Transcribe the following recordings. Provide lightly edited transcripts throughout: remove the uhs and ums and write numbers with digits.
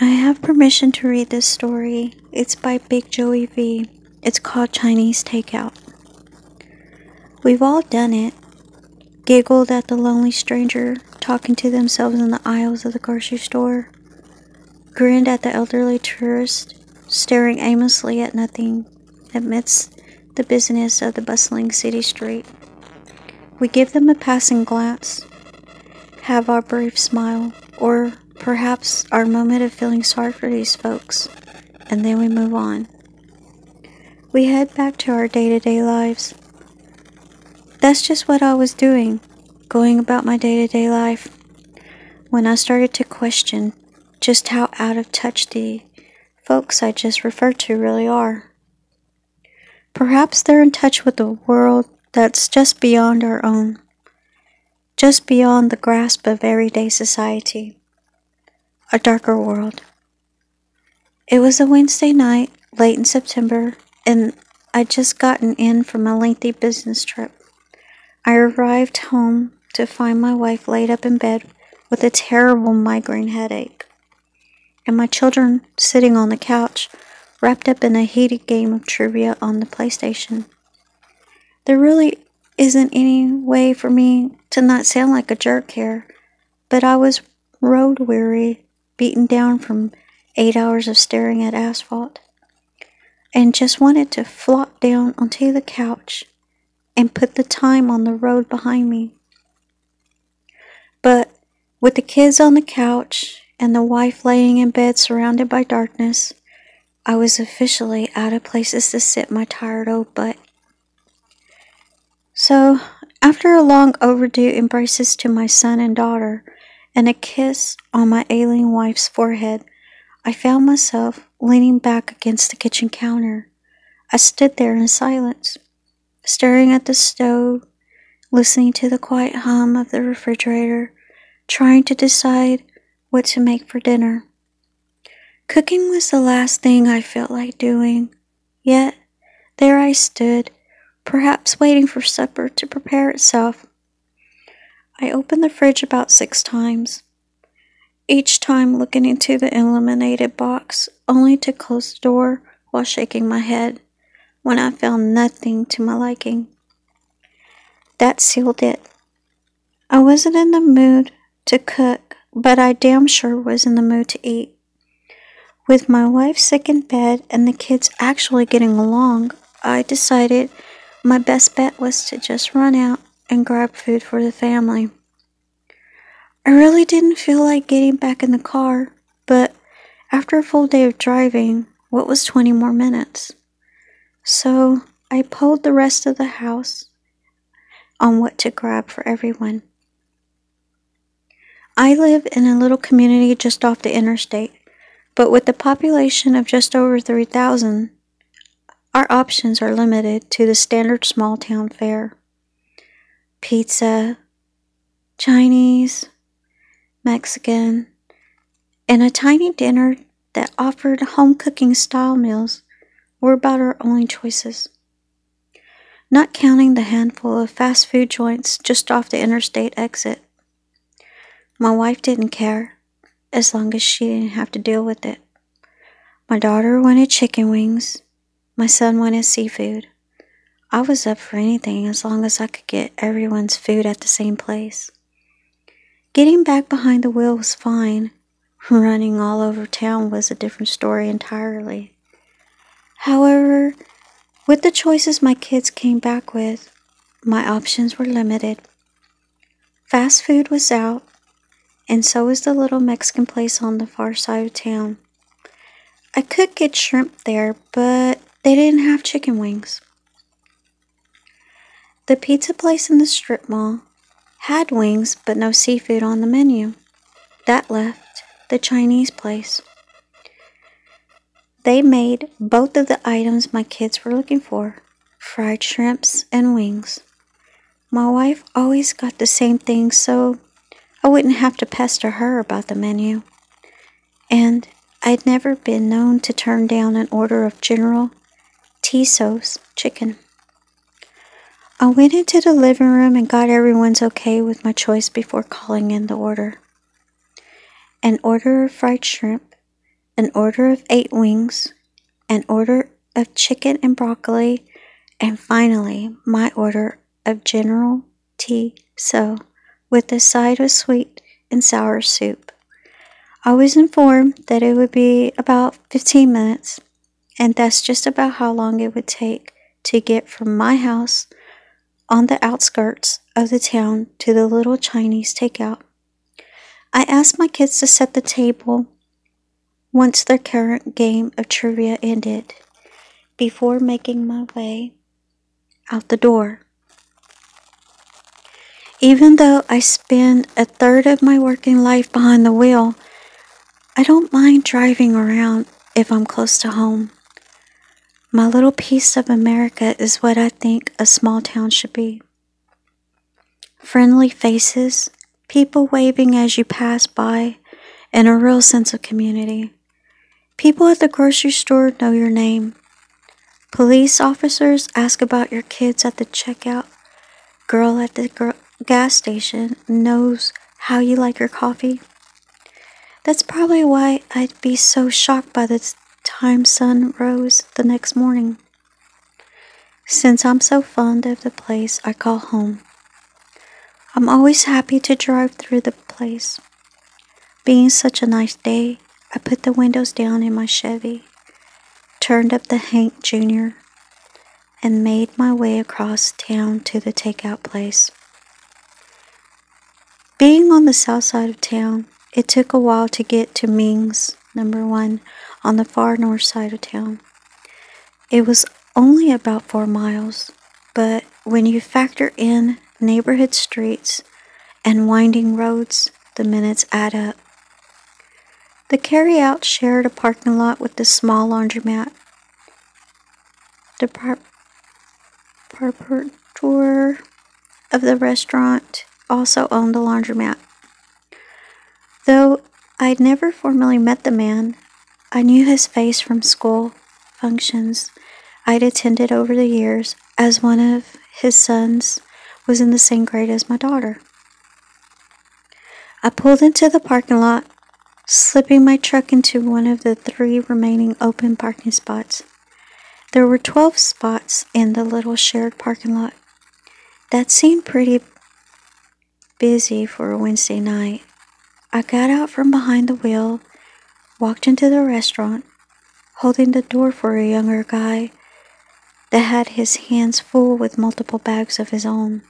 I have permission to read this story. It's by BigJoeyV. It's called Chinese Takeout. We've all done it. Giggled at the lonely stranger talking to themselves in the aisles of the grocery store. Grinned at the elderly tourist staring aimlessly at nothing amidst the busyness of the bustling city street. We give them a passing glance, have our brief smile, or perhaps our moment of feeling sorry for these folks, and then we move on. We head back to our day-to-day lives. That's just what I was doing, going about my day-to-day life, when I started to question just how out of touch the folks I just referred to really are. Perhaps they're in touch with a world that's just beyond our own, just beyond the grasp of everyday society, a darker world. It was a Wednesday night, late in September, and I'd just gotten in from a lengthy business trip. I arrived home to find my wife laid up in bed with a terrible migraine headache, and my children sitting on the couch, wrapped up in a heated game of trivia on the PlayStation. There really isn't any way for me to not sound like a jerk here, but I was road weary, beaten down from 8 hours of staring at asphalt, and just wanted to flop down onto the couch and put the time on the road behind me. But with the kids on the couch and the wife laying in bed surrounded by darkness, I was officially out of places to sit my tired old butt. So, after a long overdue embraces to my son and daughter and a kiss on my ailing wife's forehead, I found myself leaning back against the kitchen counter. I stood there in silence, staring at the stove, listening to the quiet hum of the refrigerator, trying to decide what to make for dinner. Cooking was the last thing I felt like doing, yet there I stood, perhaps waiting for supper to prepare itself. I opened the fridge about 6 times, each time looking into the illuminated box, only to close the door while shaking my head when I found nothing to my liking. That sealed it. I wasn't in the mood to cook, but I damn sure was in the mood to eat. With my wife sick in bed and the kids actually getting along, I decided my best bet was to just run out and grab food for the family. I really didn't feel like getting back in the car, but after a full day of driving, what was 20 more minutes? So I polled the rest of the house on what to grab for everyone. I live in a little community just off the interstate, but with a population of just over 3,000, our options are limited to the standard small town fare. Pizza, Chinese, Mexican, and a tiny dinner that offered home cooking style meals were about our only choices. Not counting the handful of fast food joints just off the interstate exit. My wife didn't care, as long as she didn't have to deal with it. My daughter wanted chicken wings. My son wanted seafood. I was up for anything as long as I could get everyone's food at the same place. Getting back behind the wheel was fine. Running all over town was a different story entirely. However, with the choices my kids came back with, my options were limited. Fast food was out, and so was the little Mexican place on the far side of town. I could get shrimp there, but they didn't have chicken wings. The pizza place in the strip mall had wings, but no seafood on the menu. That left the Chinese place. They made both of the items my kids were looking for, fried shrimps and wings. My wife always got the same thing, so I wouldn't have to pester her about the menu. And I'd never been known to turn down an order of General Tso's chicken. I went into the living room and got everyone's okay with my choice before calling in the order. An order of fried shrimp, an order of 8 wings, an order of chicken and broccoli, and finally my order of General So with a side of sweet and sour soup. I was informed that it would be about 15 minutes, and that's just about how long it would take to get from my house on the outskirts of the town to the little Chinese takeout. I asked my kids to set the table once their current game of trivia ended, before making my way out the door. Even though I spend a third of my working life behind the wheel, I don't mind driving around if I'm close to home. My little piece of America is what I think a small town should be. Friendly faces, people waving as you pass by, and a real sense of community. People at the grocery store know your name. Police officers ask about your kids at the checkout. Girl at the gas station knows how you like your coffee. That's probably why I'd be so shocked by the time sun rose the next morning, since I'm so fond of the place I call home. I'm always happy to drive through the place. Being such a nice day, I put the windows down in my Chevy, turned up the Hank Jr., and made my way across town to the takeout place. Being on the south side of town, it took a while to get to Ming's, number 1, on the far north side of town. It was only about 4 miles, but when you factor in neighborhood streets and winding roads, the minutes add up. The carryout shared a parking lot with the small laundromat. The proprietor of the restaurant also owned the laundromat. Though I'd never formally met the man, I knew his face from school functions I'd attended over the years, as one of his sons was in the same grade as my daughter. I pulled into the parking lot, slipping my truck into one of the 3 remaining open parking spots. There were 12 spots in the little shared parking lot. That seemed pretty busy for a Wednesday night. I got out from behind the wheel, walked into the restaurant, holding the door for a younger guy that had his hands full with multiple bags of his own.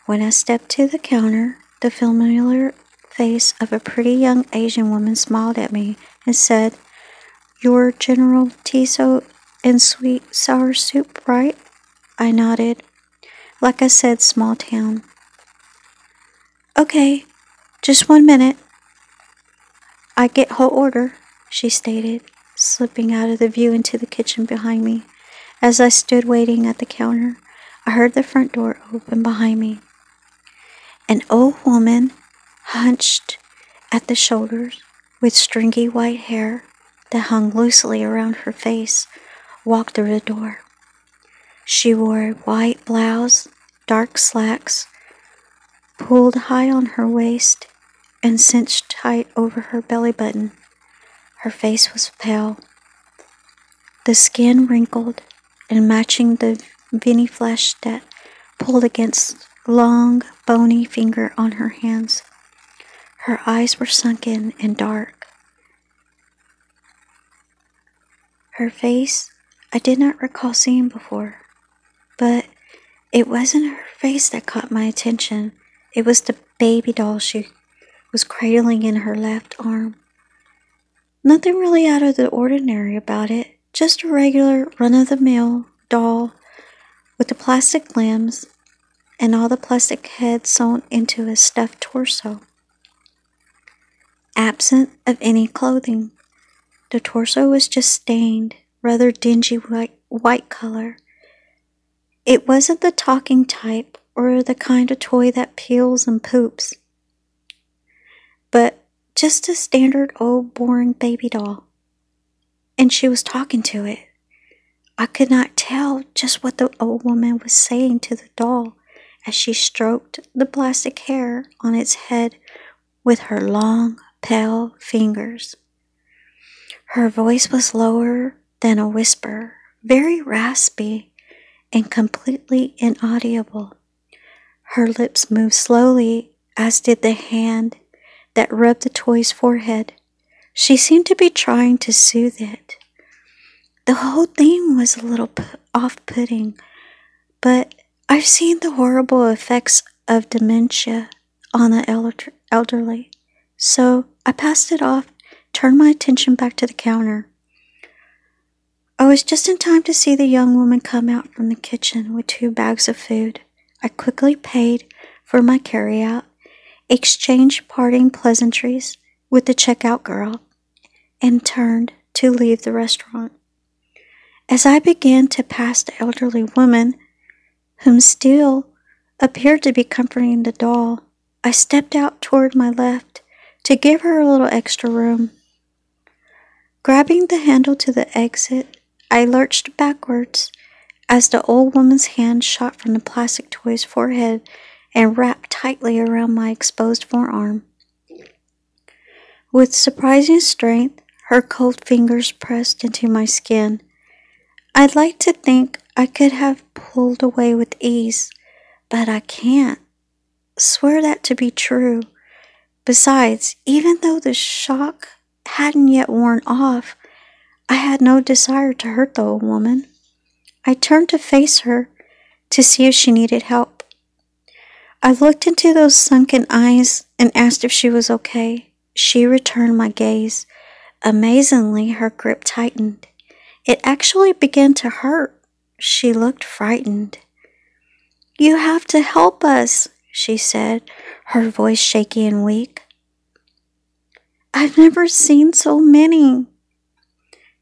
When I stepped to the counter, the familiar face of a pretty young Asian woman smiled at me and said, "Your General Tiso and sweet sour soup, right?" I nodded. Like I said, small town. "Okay, just 1 minute. I get whole order," she stated, slipping out of the view into the kitchen behind me. As I stood waiting at the counter, I heard the front door open behind me. An old woman, hunched at the shoulders, with stringy white hair that hung loosely around her face, walked through the door. She wore a white blouse, dark slacks, pulled high on her waist, and cinched tight over her belly button. Her face was pale, the skin wrinkled and matching the veiny flesh that pulled against long, bony finger on her hands. Her eyes were sunken and dark. Her face I did not recall seeing before, but it wasn't her face that caught my attention. It was the baby doll she was cradling in her left arm. Nothing really out of the ordinary about it, just a regular run-of-the-mill doll with the plastic limbs and all the plastic head sewn into a stuffed torso. Absent of any clothing, the torso was just stained, rather dingy white color. It wasn't the talking type or the kind of toy that peels and poops, but just a standard old boring baby doll. And she was talking to it. I could not tell just what the old woman was saying to the doll as she stroked the plastic hair on its head with her long, pale fingers. Her voice was lower than a whisper, very raspy and completely inaudible. Her lips moved slowly, as did the hand that rubbed the toy's forehead. She seemed to be trying to soothe it. The whole thing was a little off-putting, but I've seen the horrible effects of dementia on the elderly, so I passed it off, turned my attention back to the counter. I was just in time to see the young woman come out from the kitchen with 2 bags of food. I quickly paid for my carryout, exchanged parting pleasantries with the checkout girl, and turned to leave the restaurant. As I began to pass the elderly woman, whom still appeared to be comforting the doll, I stepped out toward my left to give her a little extra room. Grabbing the handle to the exit, I lurched backwards as the old woman's hand shot from the plastic toy's forehead and wrapped tightly around my exposed forearm. With surprising strength, her cold fingers pressed into my skin. I'd like to think I could have pulled away with ease, but I can't. Swear that to be true. Besides, even though the shock hadn't yet worn off, I had no desire to hurt the old woman. I turned to face her to see if she needed help. I looked into those sunken eyes and asked if she was okay. She returned my gaze. Amazingly, her grip tightened. It actually began to hurt. She looked frightened. "You have to help us," she said, her voice shaky and weak. "I've never seen so many."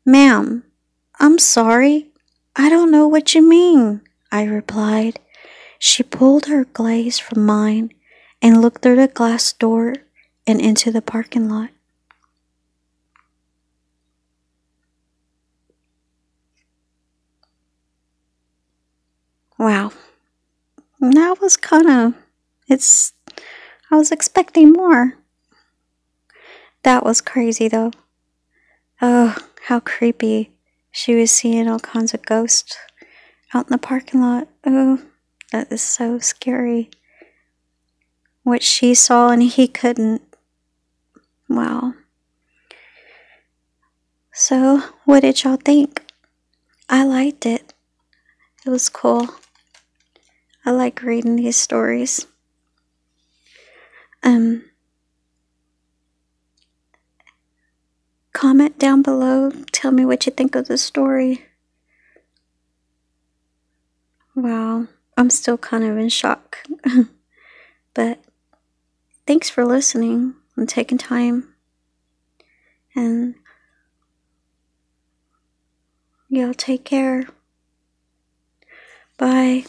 "Ma'am, I'm sorry. I don't know what you mean," I replied. She pulled her gaze from mine and looked through the glass door and into the parking lot. Wow. That was I was expecting more. That was crazy though. Oh, how creepy. She was seeing all kinds of ghosts out in the parking lot. Oh, that is so scary. What she saw and he couldn't. Wow. So, what did y'all think? I liked it. It was cool. I like reading these stories. Comment down below. Tell me what you think of the story. Wow, I'm still kind of in shock. But thanks for listening and taking time. And y'all take care. Bye.